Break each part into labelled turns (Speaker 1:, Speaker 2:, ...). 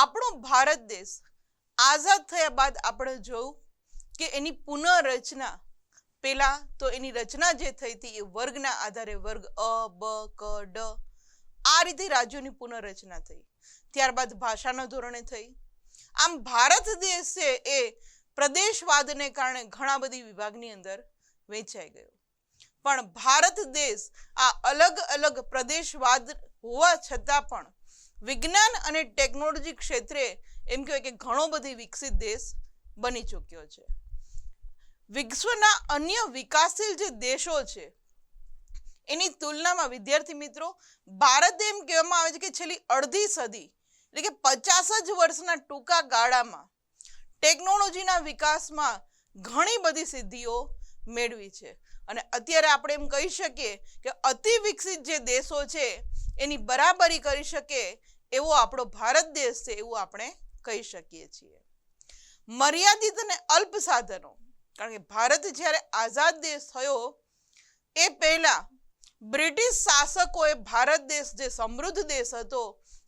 Speaker 1: આપણો ભારત દેશ આઝાદ થયા બાદ આપણે જોયું કે એની પુનઃરચના પેલા તો એની રચના જે થઈ હતી એ વર્ગના આધારે વર્ગ અ બ ક ડ આ રીતે રાજ્યોની પુનઃરચના થઈ. ત્યારબાદ ભાષાના ધોરણે થઈ. આમ ભારત દેશ છે એ પ્રદેશવાદને કારણે ઘણા બધી વિભાગની અંદર વહેંચાઈ ગયો. પણ ભારત દેશ આ અલગ અલગ પ્રદેશવાદ હોવા છતાં પણ વિજ્ઞાન અને ટેકનોલોજી ક્ષેત્રે એમ કહેવાય કે ઘણો બધી વિકસિત દેશ બની ચૂક્યો છે. વિશ્વના અન્ય વિકાસશીલ જે દેશો છે એની તુલનામાં વિદ્યાર્થી મિત્રો ભારત એમ કહેવામાં આવે છે કે છેલ્લી અડધી સદી એટલે કે 50 જ વર્ષના ટૂંકા ગાળામાં ટેકનોલોજીના વિકાસમાં ઘણી બધી સિદ્ધિઓ મેળવી છે. અને અત્યારે આપણે એમ કહી શકીએ કે અતિ વિકસિત જે દેશો છે એની બરાબરી કરી શકે એવો આપણો ભારત દેશ છે એવું આપણે કહી શકીએ છીએ. મર્યાદિત અને અલ્પ સાધનો, કારણ કે ભારત જ્યારે આઝાદ દેશ થયો એ પહેલા બ્રિટિશ શાસકોએ ભારત દેશ જે સમૃદ્ધ દેશ હતો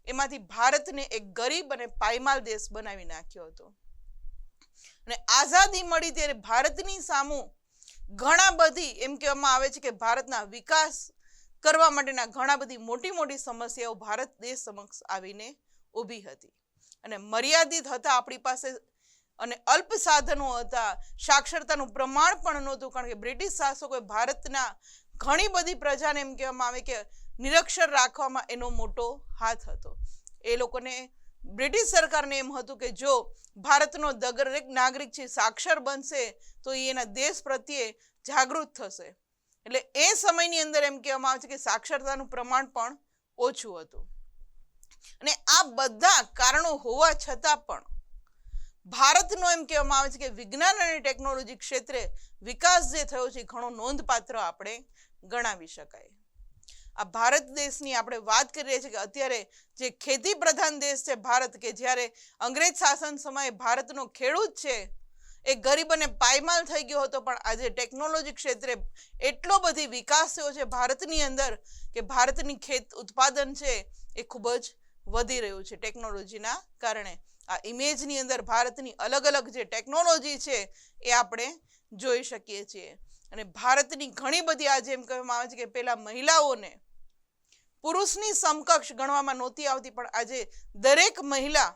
Speaker 1: એમાંથી ભારતને એક ગરીબ અને પાયમાલ દેશ બનાવી નાખ્યો હતો. અને આઝાદી મળી ત્યારે ભારતની સામું ઘણા બધી એમ કહેવામાં આવે છે કે ભારતના વિકાસ કરવા માટેના ઘણા બધી મોટી મોટી સમસ્યાઓ ભારત દેશ સમક્ષ આવીને ઊભી હતી. અને મર્યાદિત હતા આપણી પાસે અને અલ્પ સાધનો હતા. સાક્ષરતાનું પ્રમાણ પણ નહોતું, કારણ કે બ્રિટિશ શાસકોએ ભારતના ઘણી બધી પ્રજાને એમ કહેવામાં આવે કે નિરક્ષર રાખવામાં એનો મોટો હાથ હતો. એ લોકોને બ્રિટિશ સરકારને એમ હતું કે જો ભારતનો દરેક નાગરિક છે સાક્ષર બનશે તો એ એના દેશ પ્રત્યે જાગૃત થશે. એટલે એ સમયની અંદર એમ કહેવામાં આવે છે કે સાક્ષરતાનું પ્રમાણ પણ ઓછું હતું. અને આ બધા કારણો હોવા છતાં પણ ભારતનો એમ કહેવામાં આવે છે કે વિજ્ઞાન અને ટેકનોલોજી ક્ષેત્રે વિકાસ જે થયો છે ઘણો નોંધપાત્ર આપણે ગણાવી શકાય. આ ભારત દેશની આપણે વાત કરી રહ્યા છીએ કે અત્યારે જે ખેતી પ્રધાન દેશ છે ભારત, કે જ્યારે અંગ્રેજ શાસન સમયે ભારતનો ખેડૂત છે એ ગરીબ અને પાયમાલ થઈ ગયો હતો, પણ આજે ટેકનોલોજી ક્ષેત્રે એટલો બધી વિકાસ થયો છે ભારતની અંદર કે ભારતની ખેત ઉત્પાદન છે એ ખૂબ જ વધી રહ્યું છે ટેકનોલોજીના કારણે. આ ઇમેજની અંદર ભારતની અલગ અલગ જે ટેકનોલોજી છે એ આપણે જોઈ શકીએ છીએ. અને ભારતની ઘણી બધી આજે એમ કહેવામાં આવે છે કે પહેલા મહિલાઓને પુરુષની સમકક્ષ ગણવામાં નહોતી આવતી, પણ આજે દરેક મહિલા,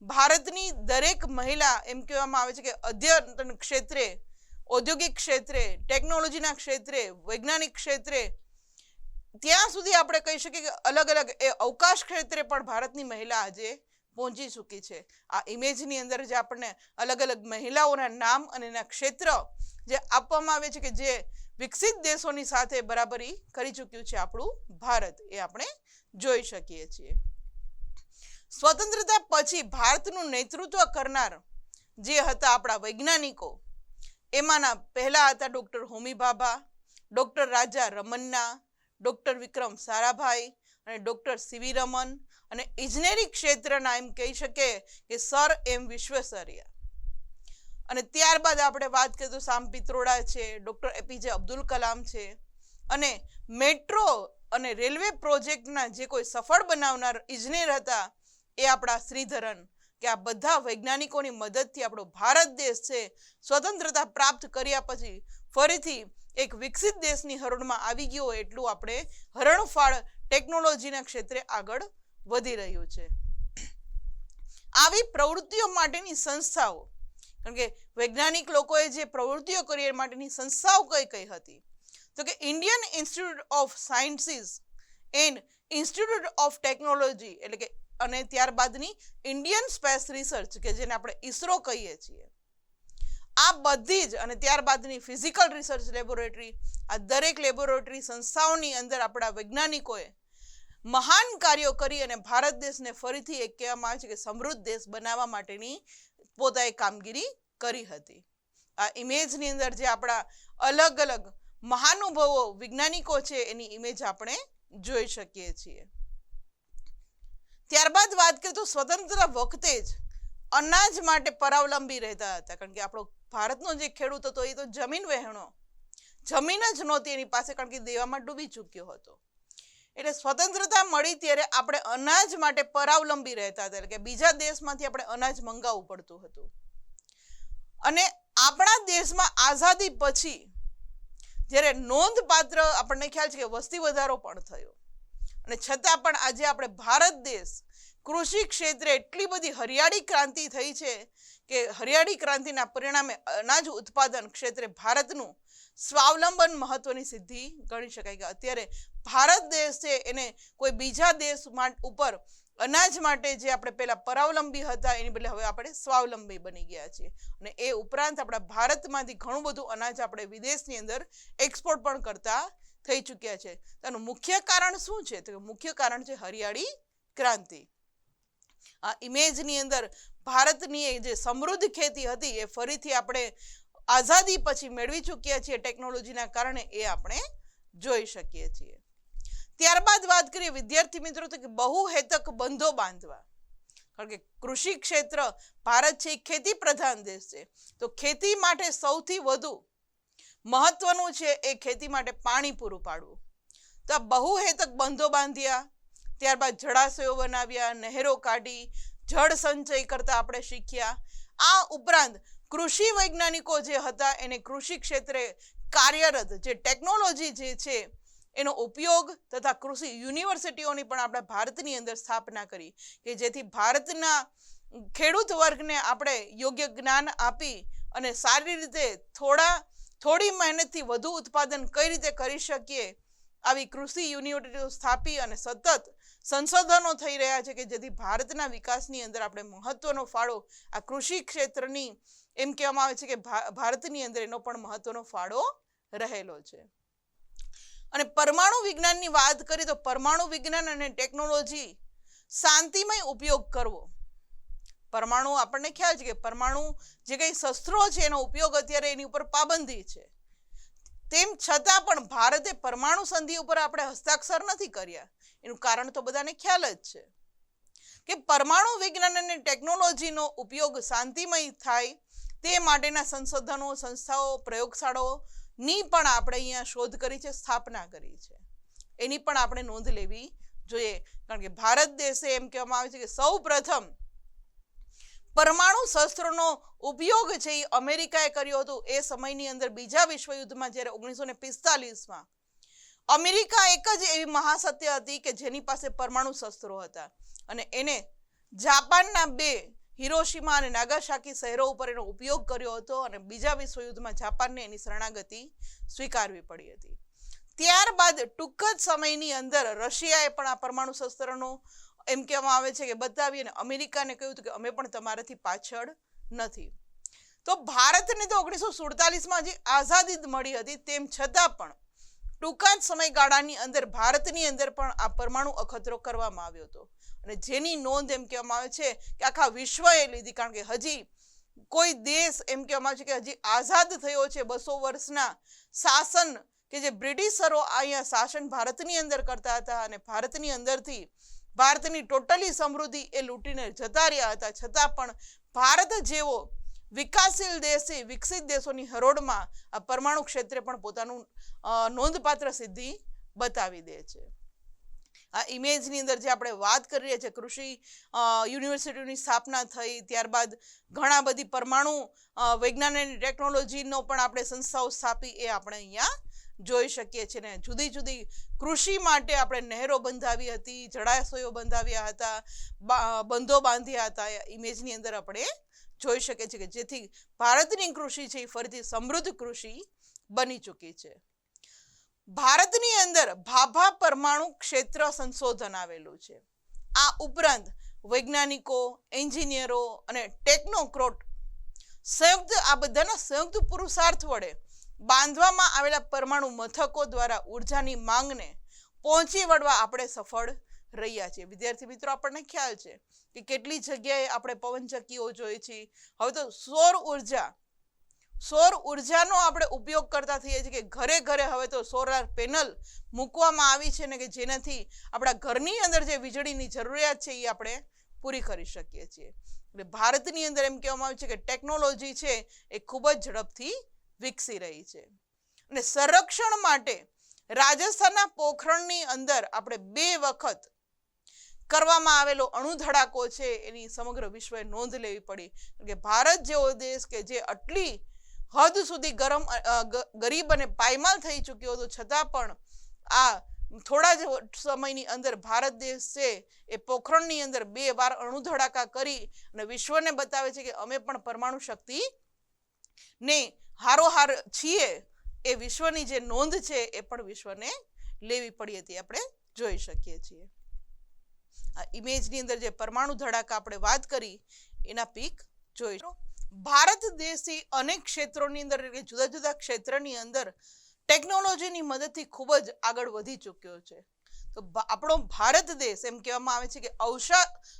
Speaker 1: ભારતની દરેક મહિલા એમ કહેવામાં આવે છે કે અધ્યયન ક્ષેત્રે, ઔદ્યોગિક ક્ષેત્રે, ટેકનોલોજીના ક્ષેત્રે, વૈજ્ઞાનિક ક્ષેત્રે, ત્યાં સુધી આપણે કહી શકીએ કે અલગ અલગ એ અવકાશ ક્ષેત્રે પણ ભારતની મહિલા આજે પહોંચી ચૂકી છે. આ ઇમેજની અંદર જે આપણને અલગ અલગ મહિલાઓના નામ અને એના ક્ષેત્ર જે આપવામાં આવે છે કે જે વિકસિત દેશોની સાથે બરાબરી કરી ચૂક્યું છે આપણું ભારત, એ આપણે જોઈ શકીએ છીએ. સ્વતંત્રતા પછી ભારતનું નેતૃત્વ કરનાર જે હતા આપણા વૈજ્ઞાનિકો, એમાંના પહેલા હતા ડૉક્ટર હોમી ભાભા, ડૉક્ટર રાજા રમન્ના, ડૉક્ટર વિક્રમ સારાભાઈ અને ડૉક્ટર સીવી રમન, અને ઇજનેરી ક્ષેત્રના એમ કહી શકીએ કે સર એમ વિશ્વેશ્વરૈયા. અને ત્યારબાદ આપણે વાત કરીએ તો સામ પિત્રોડા છે, ડૉક્ટર એપીજે અબ્દુલ કલામ છે, અને મેટ્રો અને રેલવે પ્રોજેક્ટના જે કોઈ સફળ બનાવનાર ઇજનેર હતા એ આપણા શ્રીધરન. કે આ બધા વૈજ્ઞાનિકોની મદદથી આપણો ભારત દેશ છે સ્વતંત્રતા પ્રાપ્ત કર્યા પછી ફરીથી એક વિકસિત દેશની હરોળમાં આવી ગયો, એટલું આપણે હરણફાળ ટેકનોલોજીના ક્ષેત્રે આગળ વધી રહ્યું છે. આવી પ્રવૃત્તિઓ માટેની સંસ્થાઓ, કારણ કે વૈજ્ઞાનિક લોકોએ જે પ્રવૃત્તિઓ કરી એ માટેની સંસ્થાઓ કઈ કઈ હતી, તો કે Indian institute of sciences and institute of technology, એટલે કે અને ત્યારબાદની ઇન્ડિયન સ્પેસ રિસર્ચ કે જેને આપણે ઇસરો કહીએ છીએ, આ બધી જ, અને ત્યારબાદની ફિઝિકલ રિસર્ચ લેબોરેટરી, આ દરેક લેબોરેટરી સંસ્થાઓની અંદર આપણા વૈજ્ઞાનિકોએ મહાન કાર્યો કરી અને ભારત દેશને ફરીથી એક કહેવામાં આવે છે કે સમૃદ્ધ દેશ બનાવવા માટેની પોતાએ કામગીરી કરી હતી. આ ઇમેજની અંદર જે આપણા અલગ અલગ મહાનુભાવો વૈજ્ઞાનિકો છે એની ઇમેજ આપણે જોઈ શકીએ છીએ. ત્યારબાદ વાત કરીએ તો સ્વતંત્ર વખતે જ અનાજ માટે પરાવલંબી રહેતા હતા, કારણ કે આપણો ભારતનો જે ખેડૂત હતો એ તો જમીન વહેણો, જમીન જ નહોતી એની પાસે, કારણ કે દેવામાં ડૂબી ચૂક્યો હતો. એટલે સ્વતંત્રતા મળી ત્યારે આપણે અનાજ માટે પરાવલંબી રહેતા હતા, એટલે કે બીજા દેશમાંથી આપણે અનાજ મંગાવવું પડતું હતું. અને આપણા દેશમાં આઝાદી પછી જ્યારે નોંધપાત્ર આપણને ખ્યાલ છે કે વસ્તી વધારો પણ થયો, અને છતાં પણ આજે આપણે ભારત દેશ કૃષિ ક્ષેત્રે એટલી બધી હરિયાળી ક્રાંતિ થઈ છે કે હરિયાળી ક્રાંતિના પરિણામે અનાજ ઉત્પાદન ક્ષેત્રે ભારતનું સ્વાવલંબન મહત્વની સિદ્ધિ ગણી શકાય કે અત્યારે ભારત દેશ છે એને કોઈ બીજા દેશ ઉપર અનાજ માટે જે આપણે પહેલા પરાવલંબી હતા એની બદલે હવે આપણે સ્વાવલંબી બની ગયા છીએ. અને એ ઉપરાંત આપણા ભારતમાંથી ઘણું બધું અનાજ આપણે વિદેશની અંદર એક્સપોર્ટ પણ કરતા થઈ ચૂક્યા છે. તેનું મુખ્ય કારણ શું છે? તો મુખ્ય કારણ છે હરિયાળી ક્રાંતિ. આ ઇમેજની અંદર ભારતની જે સમૃદ્ધ ખેતી હતી એ ફરીથી આપણે આઝાદી પછી મેળવી ચૂક્યા છીએ ટેકનોલોજીના કારણે, એ આપણે જોઈ શકીએ છીએ. ત્યારબાદ વાત કરીએ વિદ્યાર્થી મિત્રો તો કે બહુહેતુક બંધો બાંધવા, કારણ કે કૃષિ ક્ષેત્ર ભારત છે એ ખેતી પ્રધાન દેશ છે, તો ખેતી માટે સૌથી વધુ મહત્વનું છે એ ખેતી માટે પાણી પૂરું પાડવું. તો આ બહુહેતુક બંધો બાંધ્યા, ત્યારબાદ જળાશયો બનાવ્યા, નહેરો કાઢી, જળ સંચય કરતા આપણે શીખ્યા. આ ઉપરાંત કૃષિ વૈજ્ઞાનિકો જે હતા એને કૃષિ ક્ષેત્રે કાર્યરત જે ટેકનોલોજી જે છે એનો ઉપયોગ તથા કૃષિ યુનિવર્સિટીઓની પણ આપણા ભારતની અંદર સ્થાપના કરી કે જેથી ભારતના ખેડૂત વર્ગને આપણે યોગ્ય જ્ઞાન આપી અને સારી રીતે થોડી મહેનતથી વધુ ઉત્પાદન કઈ રીતે કરી શકીએ આવી કૃષિ યુનિવર્સિટીઓ સ્થાપી અને સતત સંશોધનો થઈ રહ્યા છે કે જેથી ભારતના વિકાસની અંદર આપણે મહત્વનો ફાળો આ કૃષિ ક્ષેત્રની એમ કહેવામાં આવે છે કે ભારતની અંદર એનો પણ મહત્વનો ફાળો રહેલો છે. અને પરમાણુ વિજ્ઞાનની વાત કરીએ તો પરમાણુ વિજ્ઞાન અને ટેકનોલોજી શાંતિમય ઉપયોગ કરવો. પરમાણુ આપણને ખ્યાલ છે કે પરમાણુ જે કંઈ શસ્ત્રો છે એનો ઉપયોગ અત્યારે એની ઉપર પાબંદી છે, તેમ છતાં પણ ભારતે પરમાણુ સંધિ ઉપર આપણે હસ્તાક્ષર નથી કર્યા. એનું કારણ તો બધાને ખ્યાલ જ છે કે પરમાણુ વિજ્ઞાન અને ટેકનોલોજીનો ઉપયોગ શાંતિમય થાય તે માટેના સંશોધનો, સંસ્થાઓ, પ્રયોગશાળાઓની પણ આપણે અહીંયા શોધ કરી છે, સ્થાપના કરી છે. એની પણ આપણે નોંધ લેવી જોઈએ, કારણ કે ભારત દેશે એમ કહેવામાં આવે છે કે સૌ પ્રથમ પરમાણુ શસ્ત્રોનો ઉપયોગ છે એ અમેરિકાએ કર્યો હતો. એ સમયની અંદર બીજા વિશ્વયુદ્ધમાં જ્યારે 1945માં અમેરિકા એક જ એવી મહાસત્ય હતી કે જેની પાસે પરમાણુ શસ્ત્રો હતા અને એને જાપાનના 2 હિરોશીમા અને નાગાસાકી શહેરો ઉપર એનો ઉપયોગ કર્યો હતો અને બીજા વિશ્વયુદ્ધમાં જાપાનને એની શરણાગતિ સ્વીકારવી પડી હતી. ત્યારબાદ ટૂંક જ સમયની અંદર રશિયાએ પણ આ પરમાણુ શસ્ત્રનો એમ કહેવામાં આવે છે કે બતાવી અને અમેરિકાને કહ્યું હતું કે અમે પણ તમારાથી પાછળ નથી. તો ભારતને તો 1947માં જે આઝાદી મળી હતી તેમ છતાં પણ ટૂંકા જ સમયગાળાની અંદર ભારતની અંદર પણ આ પરમાણુ અખતરો કરવામાં આવ્યો હતો અને જેની નોંધ એમ કહેવામાં આવે છે કે આખા વિશ્વએ લીધી, કારણ કે હજી કોઈ દેશ એમ કહેવામાં આવે છે કે હજી આઝાદ થયો છે 200 વર્ષના શાસન કે જે બ્રિટિશરો અહીંયા શાસન ભારતની અંદર કરતા હતા અને ભારતની અંદરથી ભારતની ટોટલી સમૃદ્ધિ એ લૂંટીને જતા રહ્યા હતા, છતાં પણ ભારત જેવો વિકાસશીલ દેશ, વિકસિત દેશોની હરોળમાં આ પરમાણુ ક્ષેત્રે પણ પોતાનું નોંધપાત્ર સિદ્ધિ બતાવી દે છે. આ ઇમેજની અંદર જે આપણે વાત કરી રહ્યા છીએ કૃષિ યુનિવર્સિટીની સ્થાપના થઈ, ત્યારબાદ ઘણા બધી પરમાણુ વિજ્ઞાન અને ટેકનોલોજીનો પણ આપણે સંસ્થાઓ સ્થાપી એ આપણે અહીંયા જોઈ શકીએ છીએ. ને જુદી જુદી કૃષિ માટે આપણે નહેરો બંધાવી હતી, જળાશયો બંધાવ્યા હતા, બંધો બાંધ્યા હતા. ઇમેજની અંદર આપણે જોઈ શકીએ છીએ કે જેથી ભારતની કૃષિ છે એ ફરીથી સમૃદ્ધ કૃષિ બની ચૂકી છે. ભારતની અંદર ભાભા પરમાણુ ક્ષેત્ર સંશોધન આવેલું છે. આ ઉપરાંત વૈજ્ઞાનિકો, એન્જિનિયરો અને ટેકનોક્રોટ સંયુક્ત આ બધાના સંયુક્ત પુરુષાર્થ વડે બાંધવામાં આવેલા પરમાણુ મથકો દ્વારા ઉર્જાની માંગને પહોંચી વળવા આપણે સફળ રહ્યા છીએ. વિદ્યાર્થી મિત્રો, આપણને ખ્યાલ છે કે કેટલી જગ્યાએ આપણે પવનચક્કીઓ જોઈએ છીએ. હવે તો સૌર ઉર્જાનો આપણે ઉપયોગ કરતા થઈએ છીએ કે ઘરે ઘરે હવે તો સોલાર પેનલ મૂકવામાં આવી છે ને કે જેનાથી આપણા ઘરની અંદર જે વીજળીની જરૂરિયાત છે એ આપણે પૂરી કરી શકીએ છીએ. એટલે ભારતની અંદર એમ કહેવામાં આવે છે કે ટેકનોલોજી છે એ ખૂબ જ ઝડપથી વિકસી રહી છે. અને સંરક્ષણ માટે રાજસ્થાનના પોખરણની અંદર આપણે 2 વખત કરવામાં આવેલો અણુ ધડાકો છે એની સમગ્ર વિશ્વએ નોંધ લેવી પડી કે ભારત જેવો દેશ કે જે આટલી હદ સુધી ગરીબ અને પાયમાલ થઈ ચૂક્યો હતો છતાં પણ આ થોડા જ સમયની અંદર ભારત દેશ છે એ પોખરણની અંદર 2 વાર અણુ ધડાકા કરી અને વિશ્વને બતાવે છે કે અમે પણ પરમાણુ શક્તિ ને હારોહાર છીએ. એ વિશ્વની જે નોંધ છે એ પણ વિશ્વને લેવી પડી હતી આપણે જોઈ શકીએ છીએ. આ ઇમેજની અંદર જે પરમાણુ ધડાકા આપણે વાત કરી એના પીક જોઈશું. ભારત દેશથી અનેક ક્ષેત્રોની અંદર એટલે જુદા જુદા ક્ષેત્રની અંદર ટેકનોલોજીની મદદથી ખૂબ જ આગળ વધી ચૂક્યો છે. તો આપણો ભારત દેશ એમ કહેવામાં આવે છે કે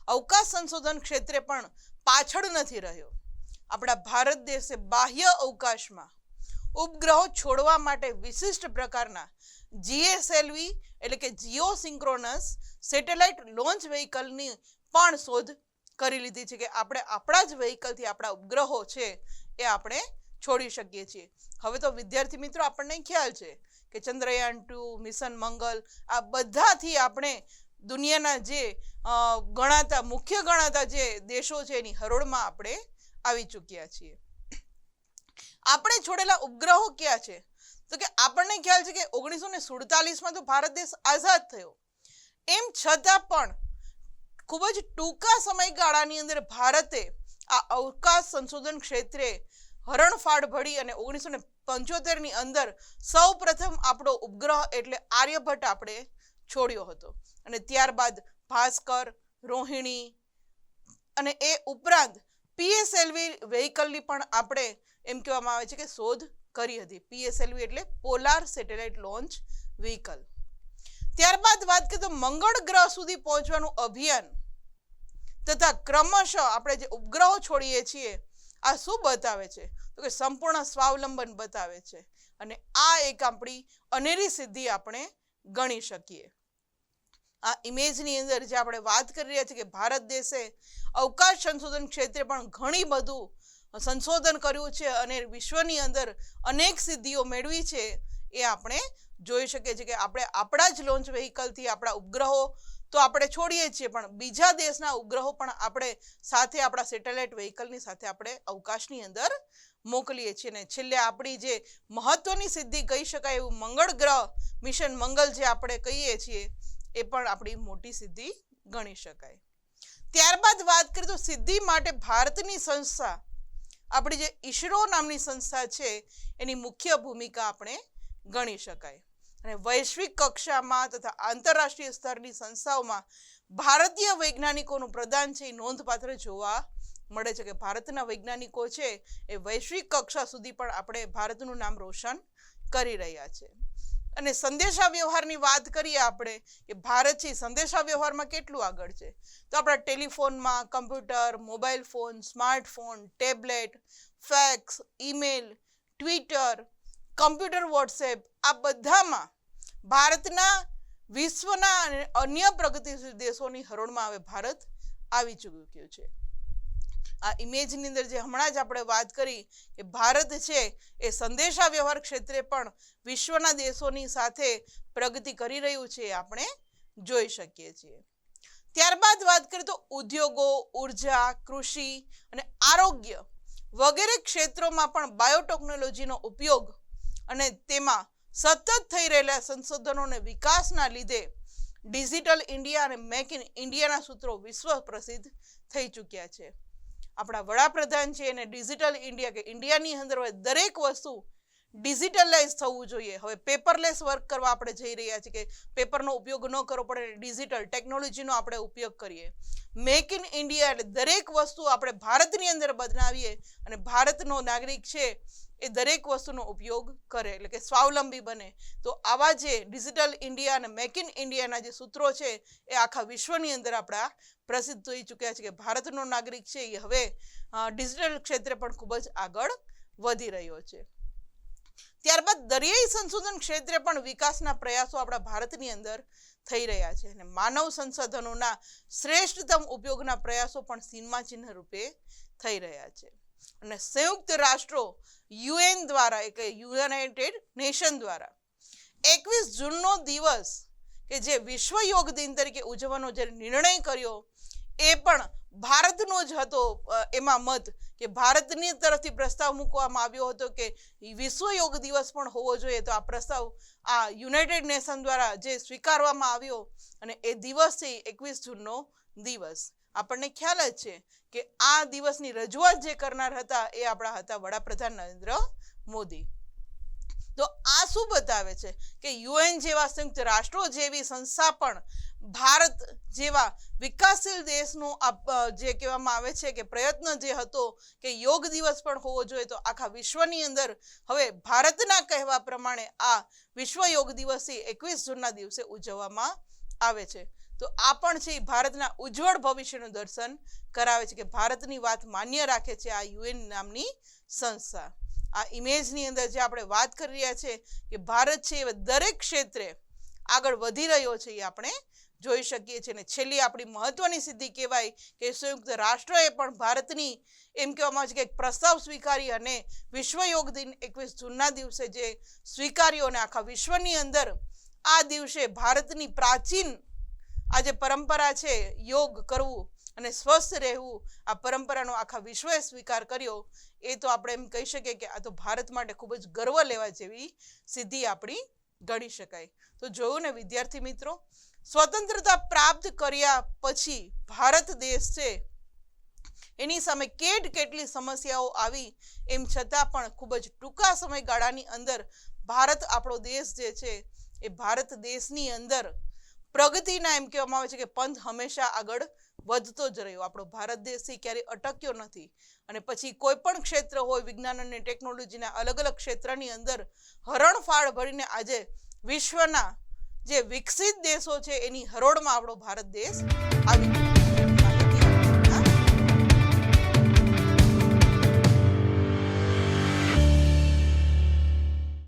Speaker 1: અવકાશ સંશોધન ક્ષેત્રે પણ પાછળ નથી રહ્યો. આપણા ભારત દેશે બાહ્ય અવકાશમાં ઉપગ્રહો છોડવા માટે વિશિષ્ટ પ્રકારના GSLV એટલે કે જીઓ સિંક્રોનસ સેટેલાઇટ લોન્ચ વ્હીકલની પણ શોધ કરી લીધી છે કે આપણે આપણા જ વ્હીકલથી આપણા ઉપગ્રહો છે એ આપણે છોડી શકીએ છીએ. હવે તો વિદ્યાર્થી મિત્રો આપણને ખ્યાલ છે કે ચંદ્રયાન 2 મિશન મંગલ આ બધાથી આપણે દુનિયાના જે મુખ્ય ગણાતા જે દેશો છે એની હરોળમાં આપણે આવી ચૂક્યા છીએ. આપણે છોડેલા ઉપગ્રહો ક્યાં છે તો કે આપણને ખ્યાલ છે કે 1947માં તો ભારત દેશ આઝાદ થયો. એમ છતાં પણ ખૂબ જ ટૂંકા સમયગાળાની અંદર ભારતે આ અવકાશ સંશોધન ક્ષેત્રે હરણફાળ ભળી અને 1975ની અંદર સૌ પ્રથમ આપણો ઉપગ્રહ એટલે આર્યભટ્ટ આપણે છોડ્યો હતો. અને ત્યારબાદ ભાસ્કર, રોહિણી અને એ ઉપરાંત PSLV વ્હીકલની પણ આપણે એમ કહેવામાં આવે છે કે શોધ કરી હતી. PSLV એટલે પોલાર સેટેલાઇટ લોન્ચ વ્હીકલ. ત્યારબાદ વાત કરીએ તો મંગળ ગ્રહ સુધી પહોંચવાનું અભિયાન તથા ક્રમશઃ આપણે જે ઉપગ્રહો છોડીએ છીએ આ શું બતાવે છે તો કે સંપૂર્ણ સ્વાવલંબન બતાવે છે. અને આ એક આપણી અનેરી સિદ્ધિ આપણે ગણી શકીએ. આ ઇમેજની અંદર જે આપણે વાત કરી રહ્યા છીએ કે ભારત દેશે અવકાશ સંશોધન ક્ષેત્રે પણ ઘણી બધું સંશોધન કર્યું છે અને વિશ્વની અંદર અનેક સિદ્ધિઓ મેળવી છે એ આપણે જોઈ શકીએ છીએ કે આપણે આપણા જ લોન્ચ વ્હીકલથી આપણા ઉપગ્રહો તો આપણે છોડીએ છીએ પણ બીજા દેશના ઉપગ્રહો પણ આપણે સાથે આપણા સેટેલાઇટ વ્હીકલની સાથે આપણે અવકાશની અંદર મોકલીએ છીએ. અને છેલ્લે આપણી જે મહત્વની સિદ્ધિ કહી શકાય એવું મંગળ ગ્રહ મિશન મંગલ જે આપણે કહીએ છીએ એ પણ આપણી મોટી સિદ્ધિ ગણી શકાય. ત્યારબાદ વાત કરીએ તો સિદ્ધિ માટે ભારતની સંસ્થા આપણી જે ઈસરો નામની સંસ્થા છે એની મુખ્ય ભૂમિકા આપણે ગણી શકાય. અને વૈશ્વિક કક્ષામાં તથા આંતરરાષ્ટ્રીય સ્તરની સંસ્થાઓમાં ભારતીય વૈજ્ઞાનિકોનું પ્રદાન છે એ નોંધપાત્ર જોવા મળે છે કે ભારતના વૈજ્ઞાનિકો છે એ વૈશ્વિક કક્ષા સુધી પણ આપણે ભારતનું નામ રોશન કરી રહ્યા છે. અને સંદેશા વ્યવહારની વાત કરીએ આપણે કે ભારત છે સંદેશા વ્યવહારમાં કેટલું આગળ છે તો આપણા ટેલિફોનમાં, computer, mobile phone, smartphone, tablet, fax, email, Twitter, computer, WhatsApp આ બધામાં ભારતના વિશ્વના અને અન્ય પ્રગતિશીલ દેશોની હરોળમાં હવે ભારત આવી ચૂક્યું છે. આ ઇમેજની અંદર જે હમણાં જ આપણે વાત કરી કે ભારત છે એ સંદેશા વ્યવહાર ક્ષેત્રે પણ વિશ્વના દેશોની સાથે પ્રગતિ કરી રહ્યું છે એ આપણે જોઈ શકીએ છીએ. ત્યારબાદ વાત કરીએ તો ઉદ્યોગો, ઉર્જા, કૃષિ અને આરોગ્ય વગેરે ક્ષેત્રોમાં પણ બાયોટેકનોલોજીનો ઉપયોગ અને તેમાં સતત થઈ રહેલા સંશોધનો અને વિકાસના લીધે ડિજિટલ ઇન્ડિયા અને મેક ઇન ઇન્ડિયાના સૂત્રો વિશ્વ પ્રસિદ્ધ થઈ ચૂક્યા છે. આપણા વડાપ્રધાન છે એને ડિજિટલ ઇન્ડિયા કે ઇન્ડિયાની અંદર દરેક વસ્તુ ડિજિટલાઇઝ થવું જોઈએ. હવે પેપરલેસ વર્ક કરવા આપણે જઈ રહ્યા છીએ કે પેપરનો ઉપયોગ ન કરવો પડે, ડિજિટલ ટેકનોલોજીનો આપણે ઉપયોગ કરીએ. મેક ઇન ઇન્ડિયા એટલે દરેક વસ્તુ આપણે ભારતની અંદર બનાવીએ અને ભારતનો નાગરિક છે એ દરેક વસ્તુનો ઉપયોગ કરે એટલે કે સ્વાવલંબી બને. તો આવા જે ડિજિટલ ઇન્ડિયા અને મેક ઇન ઇન્ડિયાના જે સૂત્રો છે એ આખા વિશ્વની અંદર આપણા પ્રસિદ્ધ થઈ ચૂક્યા છે કે ભારતનો નાગરિક છે એ હવે ડિજિટલ ક્ષેત્રે પણ ખૂબ જ આગળ વધી રહ્યો છે. ત્યારબાદ દરિયાઈ સંશોધન ક્ષેત્રે પણ વિકાસના પ્રયાસો આપણા ભારતની અંદર થઈ રહ્યા છે અને માનવ સંસાધનોના શ્રેષ્ઠતમ ઉપયોગના પ્રયાસો પણ સીમાચિહ્ન રૂપે થઈ રહ્યા છે. અને સંયુક્ત રાષ્ટ્રો UN દ્વારા એટલે યુનાઇટેડ નેશન દ્વારા 21 જૂનનો દિવસ કે જે વિશ્વ યોગ દિન તરીકે ઉજવવાનો જે નિર્ણય કર્યો એ પણ ભારતનો જ હતો. એમાં મત કે ભારતની તરફથી પ્રસ્તાવ મૂકવામાં આવ્યો હતો કે વિશ્વ યોગ દિવસ પણ હોવો જોઈએ. તો આ પ્રસ્તાવ આ યુનાઇટેડ નેશન દ્વારા જે સ્વીકારવામાં આવ્યો અને એ દિવસ છે 21 જૂનનો દિવસ. આપણને ખ્યાલ જ છે કે આ દિવસની રજૂઆત જે કરનાર હતા એ આપણા હતા વડાપ્રધાન નરેન્દ્ર મોદી. તો આ શું બતાવે છે કે યુએન જેવા સંયુક્ત રાષ્ટ્રો જેવી સંસ્થા પણ ભારત જેવા વિકાસશીલ દેશનો જે કહેવામાં આવે છે કે પ્રયત્ન જે હતો કે યોગ દિવસ પણ હોવો જોઈએ, તો આખા વિશ્વની અંદર હવે ભારતના કહેવા પ્રમાણે આ વિશ્વ યોગ દિવસ 21 જૂનના દિવસે ઉજવવામાં આવે છે. તો આ પણ છે ભારતના ઉજ્જવળ ભવિષ્યનું દર્શન કરાવે છે કે ભારતની વાત માન્ય રાખે છે આ યુએન નામની સંસ્થા. આ ઇમેજની અંદર જે આપણે વાત કરી રહ્યા છે કે ભારત છે એ દરેક ક્ષેત્રે આગળ વધી રહ્યો છે એ આપણે જોઈ શકીએ છીએ. અને છેલ્લી આપણી મહત્વની સિદ્ધિ કહેવાય કે સંયુક્ત રાષ્ટ્રએ પણ ભારતની એમ કહેવામાં આવે છે કે એક પ્રસ્તાવ સ્વીકારી અને વિશ્વ યોગ દિન 21 જૂનના દિવસે જે સ્વીકાર્યો અને આખા વિશ્વની અંદર આ દિવસે ભારતની પ્રાચીન આ જે પરંપરા છે યોગ કરવું અને સ્વસ્થ રહેવું, આ પરંપરાનો આખા વિશ્વએ સ્વીકાર કર્યો. એ તો આપણે એમ કહી શકીએ કે આ તો ભારત માટે ખૂબ જ ગર્વ લેવા જેવી સિદ્ધિ આપણી ગણી શકાય. તો જોયું ને વિદ્યાર્થી મિત્રો, સ્વતંત્રતા પ્રાપ્ત કર્યા પછી ભારત દેશ છે એની સામે કેટલી સમસ્યાઓ આવી, એમ છતાં પણ ખૂબ જ ટૂંકા સમયગાળાની અંદર ભારત આપણો દેશ જે છે એ ભારત દેશની અંદર પ્રગતિના એમ કહેવામાં આવે છે કે પંથ હંમેશા આગળ વધતો જ રહ્યો. આપણો ભારત દેશ ક્યારેય અટક્યો નથી. અને પછી કોઈ પણ ક્ષેત્ર હોય, વિજ્ઞાન અને ટેકનોલોજીના અલગ અલગ ક્ષેત્રની અંદર હરણફાળ ભરીને આજે વિશ્વના જે વિકસિત દેશો છે એની હરોળમાં આપણો ભારત દેશ આવી ગયો.